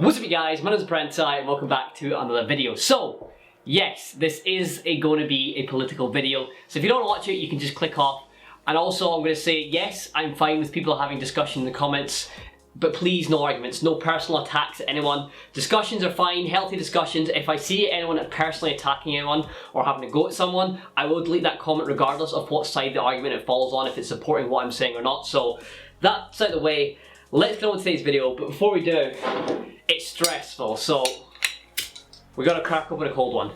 What's up you guys, my name is ThePrenti and welcome back to another video. So, yes, this is going to be a political video, so if you don't watch it you can just click off. And also I'm going to say, yes, I'm fine with people having discussion in the comments, but please no arguments, no personal attacks at anyone. Discussions are fine, healthy discussions. If I see anyone personally attacking anyone or having a go at someone, I will delete that comment regardless of what side the argument it follows on, if it's supporting what I'm saying or not. So that's out of the way. Let's get on with today's video, but before we do, it's stressful, so we gotta crack open a cold one.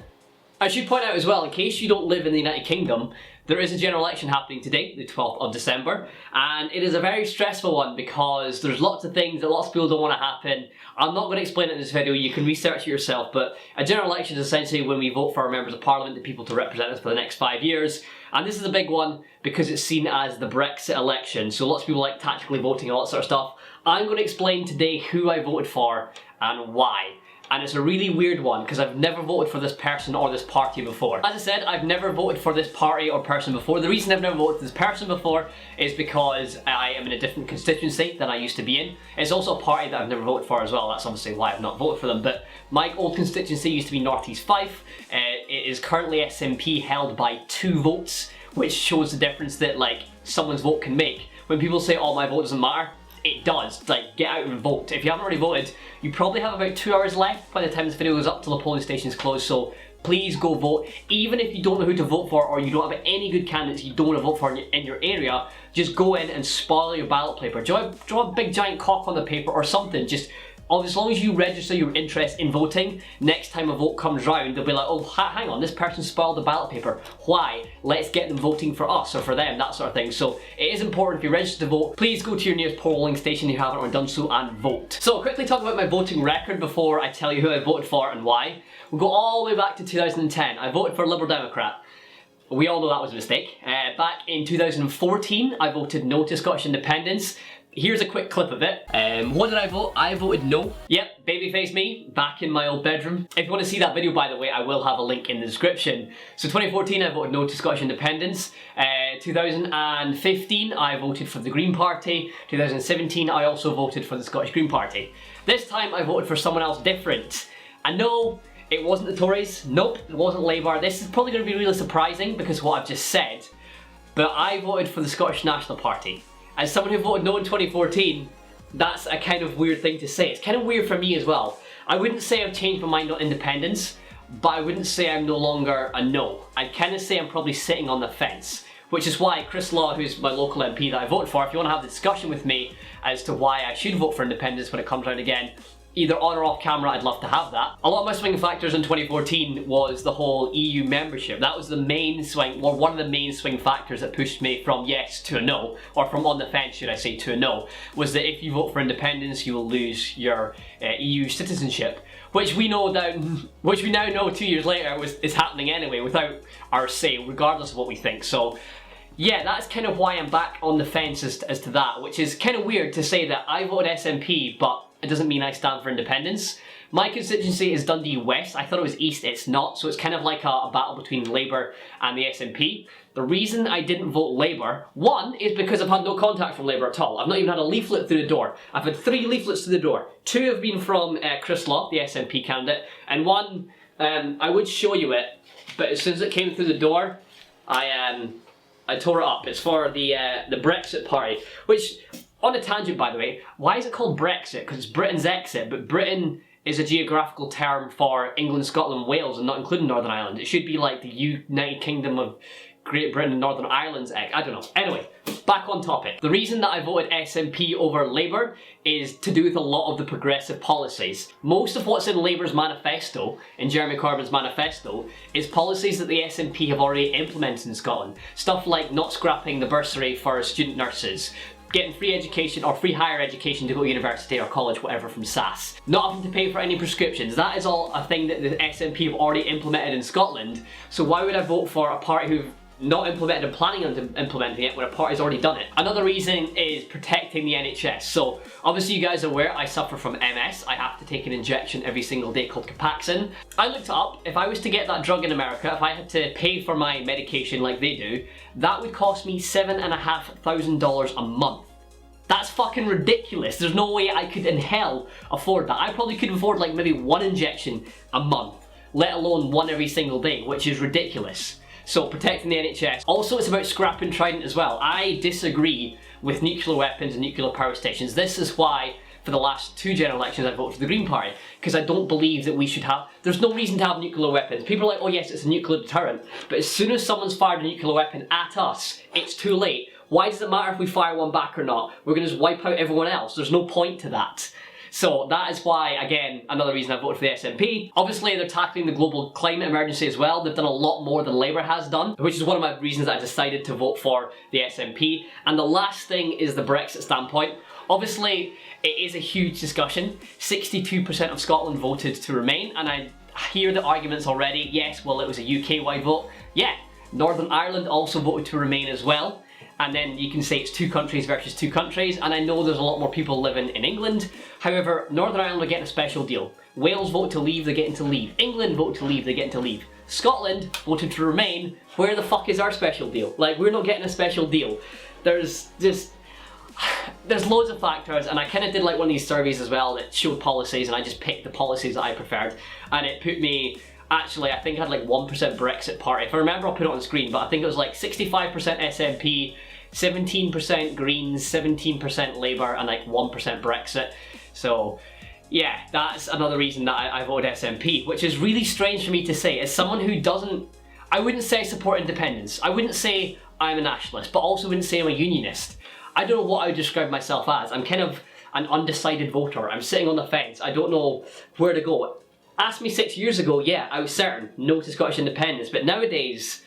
I should point out as well, in case you don't live in the United Kingdom, there is a general election happening today, the 12th of December, and it is a very stressful one because there's lots of things that lots of people don't want to happen. I'm not going to explain it in this video, you can research it yourself, but a general election is essentially when we vote for our members of parliament, the people to represent us for the next 5 years. And this is a big one because it's seen as the Brexit election, so lots of people like tactically voting and all that sort of stuff. I'm going to explain today who I voted for and why. And it's a really weird one because I've never voted for this person or this party before. As I said, I've never voted for this party or person before. The reason I've never voted for this person before is because I am in a different constituency than I used to be in. It's also a party that I've never voted for as well. That's obviously why I've not voted for them. But my old constituency used to be North East Fife. It is currently SNP held by 2 votes, which shows the difference that like someone's vote can make. When people say, oh, my vote doesn't matter, it does. Like, get out and vote. If you haven't already voted, you probably have about 2 hours left by the time this video goes up till the polling station's closed, so please go vote. Even if you don't know who to vote for or you don't have any good candidates you don't want to vote for in your area, just go in and spoil your ballot paper. Draw a big giant cock on the paper or something. Just as long as you register your interest in voting, next time a vote comes round, they'll be like, oh, hang on, this person spoiled the ballot paper. Why? Let's get them voting for us or for them, that sort of thing. So it is important, if you register to vote, please go to your nearest polling station if you haven't already done so and vote. So I'll quickly talk about my voting record before I tell you who I voted for and why. We'll go all the way back to 2010. I voted for Liberal Democrat. We all know that was a mistake. Back in 2014, I voted no to Scottish independence. Here's a quick clip of it. What did I vote? I voted no. Yep, babyface me, back in my old bedroom. If you want to see that video, by the way, I will have a link in the description. So 2014, I voted no to Scottish independence. 2015, I voted for the Green Party. 2017, I also voted for the Scottish Green Party. This time, I voted for someone else different. And no, it wasn't the Tories. Nope, it wasn't Labour. This is probably going to be really surprising because of what I've just said. But I voted for the Scottish National Party. As someone who voted no in 2014, that's a kind of weird thing to say. It's kind of weird for me as well. I wouldn't say I've changed my mind on independence, but I wouldn't say I'm no longer a no. I'd kind of say I'm probably sitting on the fence, which is why Chris Law, who's my local MP that I voted for, if you want to have the discussion with me as to why I should vote for independence when it comes around again, either on or off camera, I'd love to have that. A lot of my swing factors in 2014 was the whole EU membership. That was the main swing, or one of the main swing factors that pushed me from yes to a no, or from on the fence, should I say, to a no, was that if you vote for independence, you will lose your EU citizenship, which we know now, which we now know 2 years later is happening anyway, without our say, regardless of what we think. So yeah, that's kind of why I'm back on the fence as to that, which is kind of weird to say that I voted SNP, but it doesn't mean I stand for independence. My constituency is Dundee West. I thought it was East, it's not, so it's kind of like a battle between Labour and the SNP. The reason I didn't vote Labour, one, is because I've had no contact from Labour at all. I've not even had a leaflet through the door. I've had 3 leaflets through the door. 2 have been from Chris Law, the SNP candidate, and one, I would show you it, but as soon as it came through the door, I tore it up. It's for the Brexit party, which, on a tangent by the way, why is it called Brexit? Because it's Britain's exit, but Britain is a geographical term for England, Scotland, Wales, and not including Northern Ireland. It should be like the United Kingdom of Great Britain and Northern Ireland's exit. I don't know. Anyway, back on topic. The reason that I voted SNP over Labour is to do with a lot of the progressive policies. Most of what's in Labour's manifesto, in Jeremy Corbyn's manifesto, is policies that the SNP have already implemented in Scotland. Stuff like not scrapping the bursary for student nurses, getting free education or free higher education to go to university or college, whatever, from SAS. Not having to pay for any prescriptions. That is all a thing that the SNP have already implemented in Scotland. So why would I vote for a party who've not implemented and planning on implementing it when a party's already done it? Another reason is protecting the NHS. So obviously you guys are aware I suffer from MS. I have to take an injection every single day called Capaxin. I looked it up. If I was to get that drug in America, if I had to pay for my medication like they do, that would cost me $7,500 a month. That's fucking ridiculous. There's no way I could in hell afford that. I probably could afford like maybe 1 injection a month, let alone 1 every single day, which is ridiculous. So protecting the NHS. Also, it's about scrapping Trident as well. I disagree with nuclear weapons and nuclear power stations. This is why for the last 2 general elections I voted for the Green Party, because I don't believe that we should have, there's no reason to have nuclear weapons. People are like, oh yes, it's a nuclear deterrent, but as soon as someone's fired a nuclear weapon at us, it's too late. Why does it matter if we fire one back or not? We're going to just wipe out everyone else. There's no point to that. So that is why, again, another reason I voted for the SNP. Obviously, they're tackling the global climate emergency as well. They've done a lot more than Labour has done, which is one of my reasons I decided to vote for the SNP. And the last thing is the Brexit standpoint. Obviously, it is a huge discussion. 62% of Scotland voted to remain, and I hear the arguments already. Yes, well, it was a UK-wide vote. Yeah, Northern Ireland also voted to remain as well. And then you can say it's 2 countries versus 2 countries, and I know there's a lot more people living in England. However, Northern Ireland are getting a special deal. Wales vote to leave, they're getting to leave. England vote to leave, they're getting to leave. Scotland voted to remain. Where the fuck is our special deal? Like, we're not getting a special deal. There's loads of factors, and I kind of did like one of these surveys as well that showed policies, and I just picked the policies that I preferred, and it put me, actually, I think I had like 1% Brexit party. If I remember, I'll put it on the screen, but I think it was like 65% SNP, 17% Greens, 17% Labour, and like 1% Brexit. So yeah, that's another reason that I voted SNP, which is really strange for me to say. As someone who doesn't, I wouldn't say I support independence. I wouldn't say I'm a nationalist, but also wouldn't say I'm a unionist. I don't know what I would describe myself as. I'm kind of an undecided voter. I'm sitting on the fence. I don't know where to go. Asked me 6 years ago, yeah, I was certain, no to Scottish independence, but nowadays,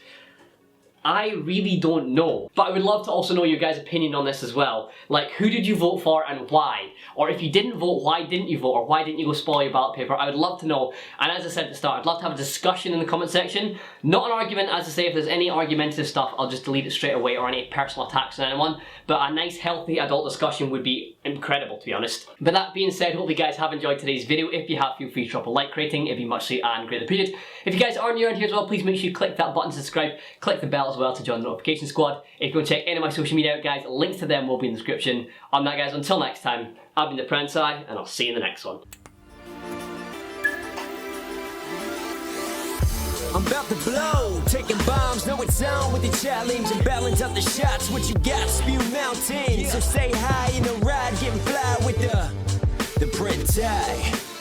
I really don't know. But I would love to also know your guys' opinion on this as well. Like, who did you vote for and why? Or if you didn't vote, why didn't you vote? Or why didn't you go spoil your ballot paper? I would love to know. And as I said at the start, I'd love to have a discussion in the comment section. Not an argument, as I say, if there's any argumentative stuff, I'll just delete it straight away, or any personal attacks on anyone. But a nice, healthy adult discussion would be incredible, to be honest. But that being said, hope you guys have enjoyed today's video. If you have, feel free to drop a like rating. It'd be muchly and greatly appreciated. If you guys are new around here as well, please make sure you click that button to subscribe. Click the bell as well to join the notification squad. If you want to check any of my social media out, guys, links to them will be in the description. On that, guys, until next time, I've been ThePrenti, and I'll see you in the next one. I'm about to blow, taking bombs, know it's on with the challenge and balance out the shots. What you got, spew mountains. So stay high in the ride, getting fly with the ThePrenti.